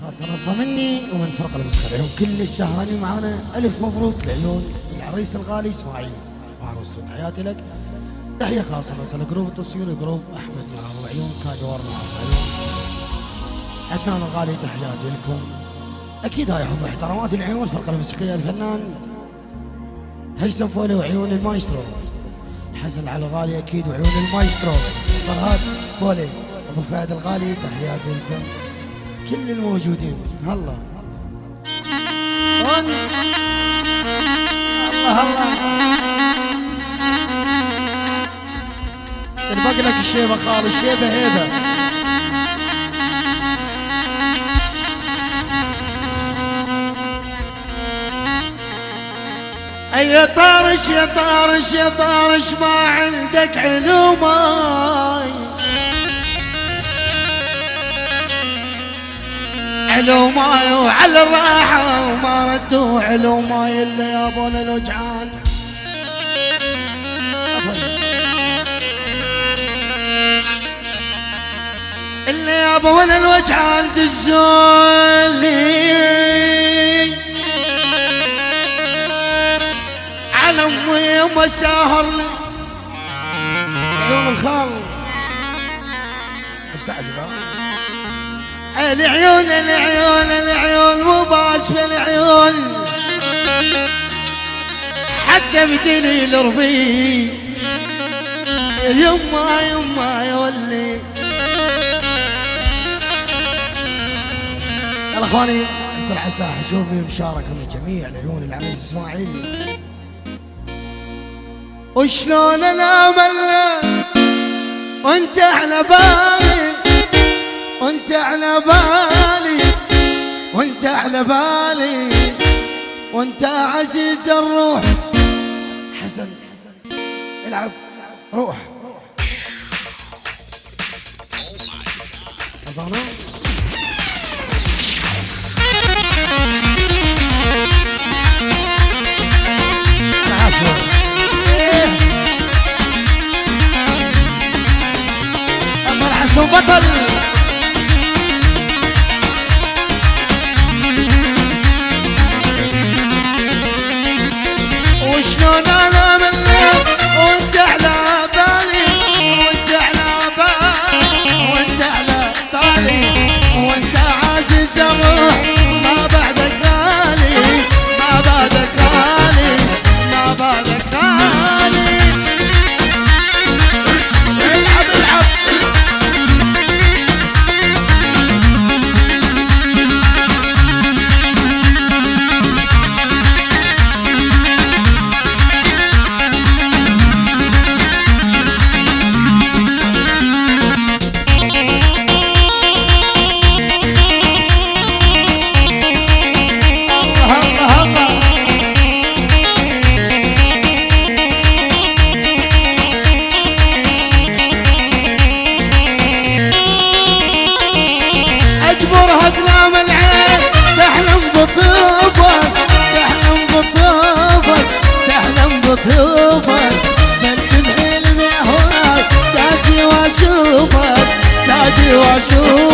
خاصة نصة مني ومن فرق المسخرين كل السهرانين معانا. ألف مبروك لعيون العريس الغالي إسماعيل وعروسته. تحياتي لك. تحية خاصة نصة لجروب التصوير وجروب أحمد معه وعيون كاجوار معه وعيون عدنان الغالي. تحياتي لكم. أكيد هاي حب احترامات العيون الفرقة الموسيقية الفنان هيثم فولي وعيون المايسترو حسن على الغالي أكيد وعيون المايسترو فرهاد فولي أبو فهد الغالي. تحياتي لكم كل الموجودين. هلا الله الله باقي لك الشيبة خالص. الشيبة هيبة. أي يا طارش يا طارش يا طارش ما عندك علوماي علوماي وعلى الراحة وما ردوا علوماي إلا يابون الوجعان. إلا يابون الوجعان دزولي على أمي ومساهر لي عيون الخال. استعجب العيون العيون العيون مو باس بالعيون حتى بدليل ربي يما يما يولي. يلا اخواني بكل عساح شوفي مشاركة من جميع العيون العريس اسماعيل. وشلون انا ملا وانت على بالي وانت على بالي وانت على بالي وانت عزيز الروح. حسن العب روح أظنه. أما الحسن بطل. وشلون انا منك وانت على بالي وانت على بالي وانت على بالي وانت عزيز الروح ما بعدك غالي ما بعدك غالي ما بعدك غالي. العب العب بطوبك بنجم حلمي هواك تاجي واشوفك تاجي واشوفك.